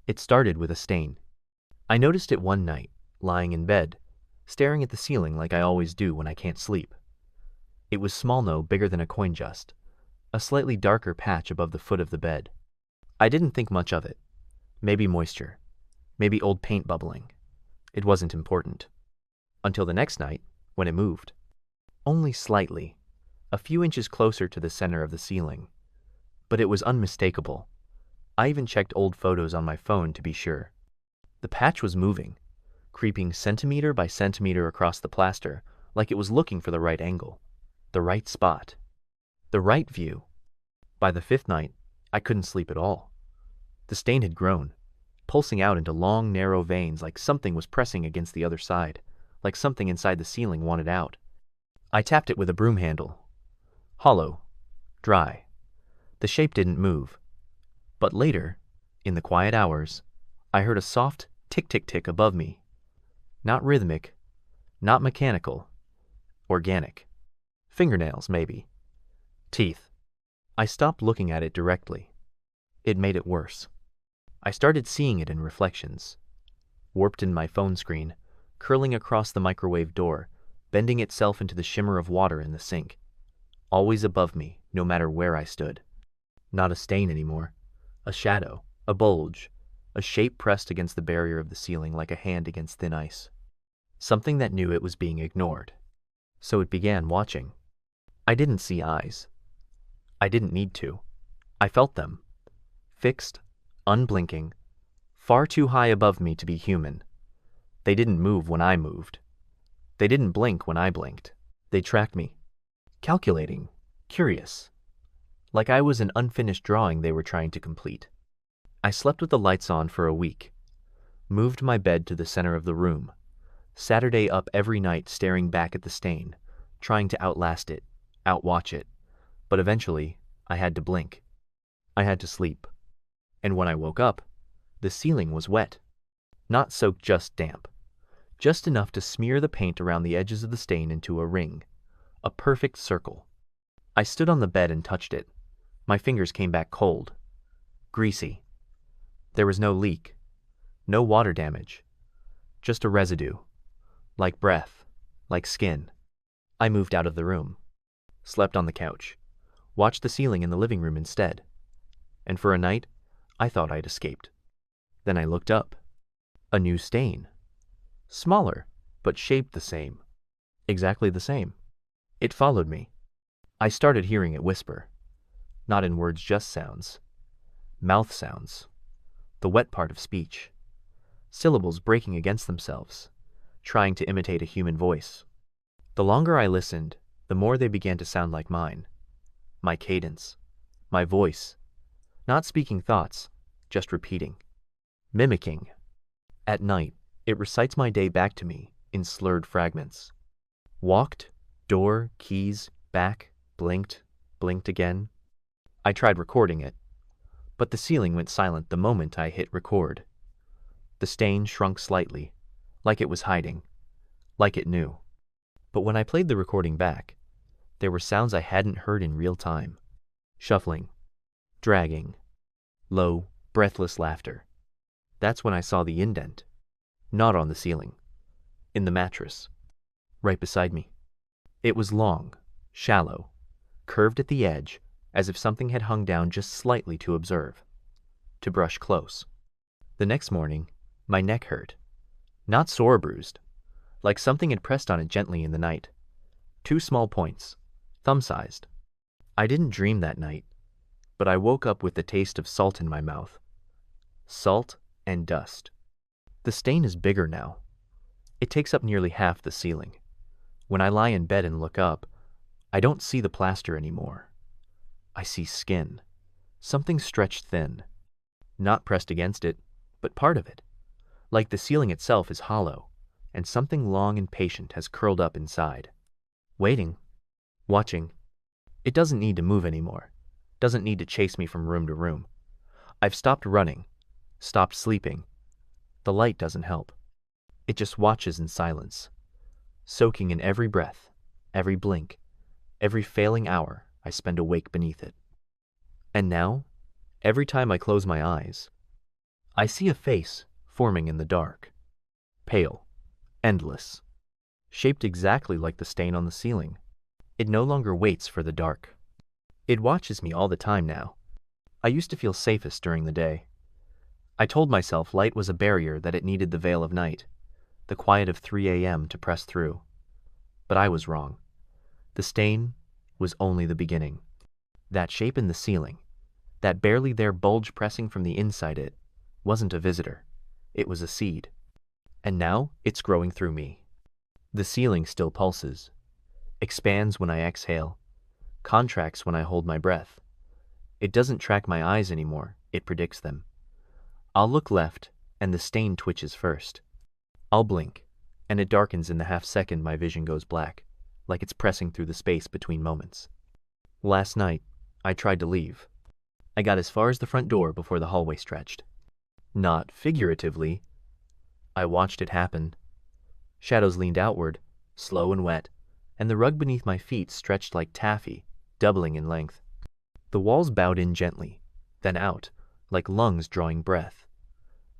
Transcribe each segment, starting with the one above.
It started with a stain. I noticed it one night, lying in bed, staring at the ceiling like I always do when I can't sleep. It was small, no bigger than a coin just, a slightly darker patch above the foot of the bed. I didn't think much of it. Maybe moisture, maybe old paint bubbling. It wasn't important. Until the next night, when it moved. Only slightly, a few inches closer to the center of the ceiling. But it was unmistakable. I even checked old photos on my phone to be sure. The patch was moving, creeping centimeter by centimeter across the plaster like it was looking for the right angle, the right spot, the right view. By the fifth night, I couldn't sleep at all. The stain had grown, pulsing out into long, narrow veins like something was pressing against the other side, like something inside the ceiling wanted out. I tapped it with a broom handle. Hollow, dry. The shape didn't move. But later, in the quiet hours, I heard a soft tick-tick-tick above me. Not rhythmic, not mechanical, organic. Fingernails, maybe. Teeth. I stopped looking at it directly. It made it worse. I started seeing it in reflections. Warped in my phone screen, curling across the microwave door, bending itself into the shimmer of water in the sink. Always above me, no matter where I stood. Not a stain anymore. A shadow, a bulge, a shape pressed against the barrier of the ceiling like a hand against thin ice. Something that knew it was being ignored. So it began watching. I didn't see eyes. I didn't need to. I felt them. Fixed, unblinking, far too high above me to be human. They didn't move when I moved. They didn't blink when I blinked. They tracked me. Calculating, curious. Like I was an unfinished drawing they were trying to complete. I slept with the lights on for a week. Moved my bed to the center of the room. Saturday up every night staring back at the stain, trying to outlast it, outwatch it. But eventually, I had to blink. I had to sleep. And when I woke up, the ceiling was wet. Not soaked, just damp. Just enough to smear the paint around the edges of the stain into a ring. A perfect circle. I stood on the bed and touched it. My fingers came back cold. Greasy. There was no leak. No water damage. Just a residue. Like breath. Like skin. I moved out of the room. Slept on the couch. Watched the ceiling in the living room instead. And for a night, I thought I'd escaped. Then I looked up. A new stain. Smaller, but shaped the same. Exactly the same. It followed me. I started hearing it whisper. Not in words, just sounds. Mouth sounds. The wet part of speech. Syllables breaking against themselves, trying to imitate a human voice. The longer I listened, the more they began to sound like mine. My cadence. My voice. Not speaking thoughts, just repeating. Mimicking. At night, it recites my day back to me in slurred fragments. Walked, door, keys, back, blinked, blinked again. I tried recording it, but the ceiling went silent the moment I hit record. The stain shrunk slightly, like it was hiding, like it knew. But when I played the recording back, there were sounds I hadn't heard in real time. Shuffling, dragging, low, breathless laughter. That's when I saw the indent. Not on the ceiling. In the mattress. Right beside me. It was long, shallow, curved at the edge, as if something had hung down just slightly to observe. To brush close. The next morning, my neck hurt. Not sore or bruised. Like something had pressed on it gently in the night. 2 small points, thumb-sized. I didn't dream that night, but I woke up with the taste of salt in my mouth. Salt and dust. The stain is bigger now. It takes up nearly half the ceiling. When I lie in bed and look up, I don't see the plaster anymore. I see skin. Something stretched thin. Not pressed against it, but part of it. Like the ceiling itself is hollow, and something long and patient has curled up inside. Waiting. Watching. It doesn't need to move anymore. Doesn't need to chase me from room to room. I've stopped running. Stopped sleeping. The light doesn't help. It just watches in silence, soaking in every breath, every blink, every failing hour I spend awake beneath it. And now, every time I close my eyes, I see a face forming in the dark. Pale, endless, shaped exactly like the stain on the ceiling. It no longer waits for the dark. It watches me all the time now. I used to feel safest during the day. I told myself light was a barrier, that it needed the veil of night, the quiet of 3 a.m. to press through. But I was wrong. The stain was only the beginning. That shape in the ceiling, that barely there bulge pressing from the inside, it wasn't a visitor. It was a seed. And now it's growing through me. The ceiling still pulses, expands when I exhale, contracts when I hold my breath. It doesn't track my eyes anymore, it predicts them. I'll look left, and the stain twitches first. I'll blink, and it darkens in the half-second my vision goes black, like it's pressing through the space between moments. Last night, I tried to leave. I got as far as the front door before the hallway stretched. Not figuratively. I watched it happen. Shadows leaned outward, slow and wet, and the rug beneath my feet stretched like taffy, doubling in length. The walls bowed in gently, then out, like lungs drawing breath.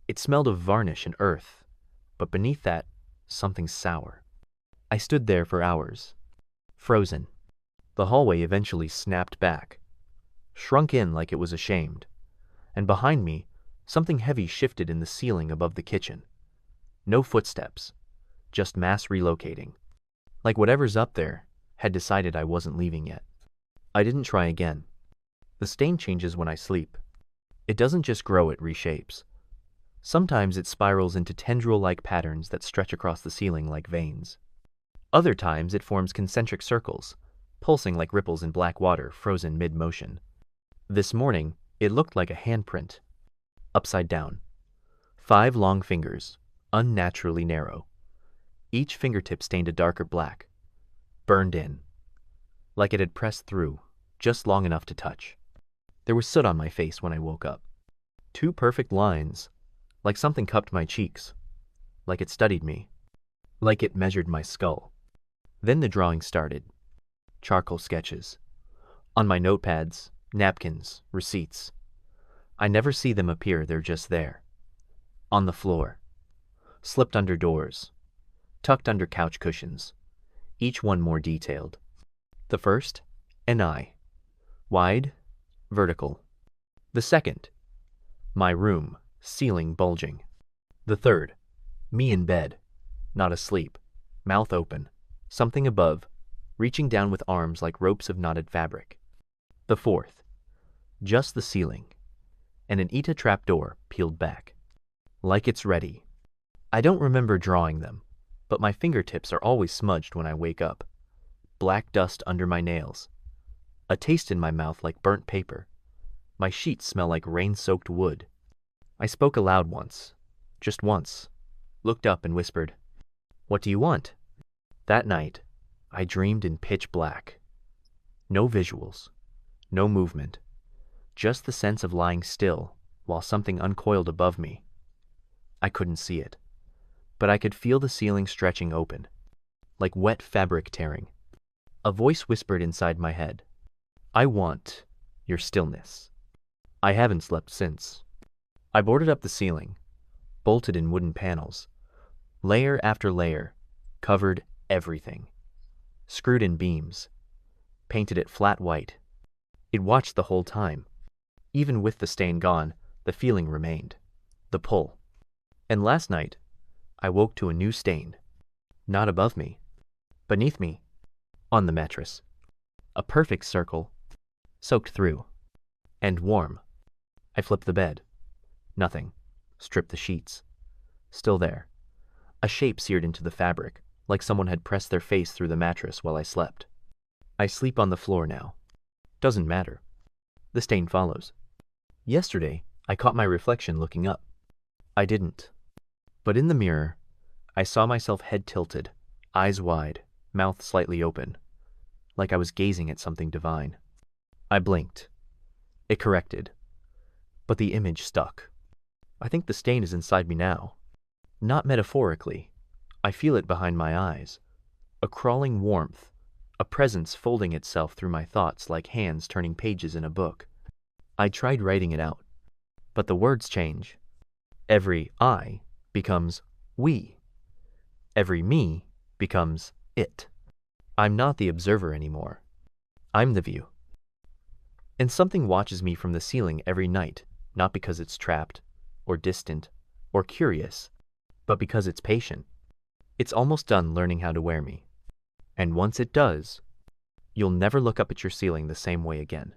It smelled of varnish and earth, but beneath that, something sour. I stood there for hours, frozen. The hallway eventually snapped back, shrunk in like it was ashamed, and behind me, something heavy shifted in the ceiling above the kitchen. No footsteps, just mass relocating. Like whatever's up there had decided I wasn't leaving yet. I didn't try again. The stain changes when I sleep. It doesn't just grow, it reshapes. Sometimes it spirals into tendril-like patterns that stretch across the ceiling like veins. Other times it forms concentric circles, pulsing like ripples in black water frozen mid-motion. This morning, it looked like a handprint. Upside down. 5 long fingers, unnaturally narrow. Each fingertip stained a darker black, burned in, like it had pressed through, just long enough to touch. There was soot on my face when I woke up. 2 perfect lines, like something cupped my cheeks, like it studied me, like it measured my skull. Then the drawing started. Charcoal sketches. On my notepads, napkins, receipts. I never see them appear, they're just there. On the floor. Slipped under doors. Tucked under couch cushions. Each one more detailed. The first, an eye. Wide, vertical. The second, my room, ceiling bulging. The third, me in bed, not asleep, mouth open, something above, reaching down with arms like ropes of knotted fabric. The fourth, just the ceiling, and an Ita trapdoor peeled back. Like it's ready. I don't remember drawing them, but my fingertips are always smudged when I wake up. Black dust under my nails. A taste in my mouth like burnt paper. My sheets smell like rain-soaked wood. I spoke aloud once, just once, looked up and whispered, "What do you want?" That night, I dreamed in pitch black. No visuals, no movement, just the sense of lying still while something uncoiled above me. I couldn't see it, but I could feel the ceiling stretching open, like wet fabric tearing. A voice whispered inside my head, "I want your stillness." I haven't slept since. I boarded up the ceiling, bolted in wooden panels, layer after layer, covered everything, screwed in beams, painted it flat white. It watched the whole time. Even with the stain gone, the feeling remained, the pull. And last night, I woke to a new stain, not above me, beneath me, on the mattress. A perfect circle, soaked through, and warm. I flipped the bed. Nothing. Stripped the sheets. Still there. A shape seared into the fabric, like someone had pressed their face through the mattress while I slept. I sleep on the floor now. Doesn't matter. The stain follows. Yesterday, I caught my reflection looking up. I didn't. But in the mirror, I saw myself head tilted, eyes wide, mouth slightly open, like I was gazing at something divine. I blinked. It corrected. But the image stuck. I think the stain is inside me now. Not metaphorically. I feel it behind my eyes. A crawling warmth, a presence folding itself through my thoughts like hands turning pages in a book. I tried writing it out, but the words change. Every I becomes we. Every me becomes it. I'm not the observer anymore. I'm the view. And something watches me from the ceiling every night, not because it's trapped, or distant, or curious, but because it's patient. It's almost done learning how to wear me. And once it does, you'll never look up at your ceiling the same way again.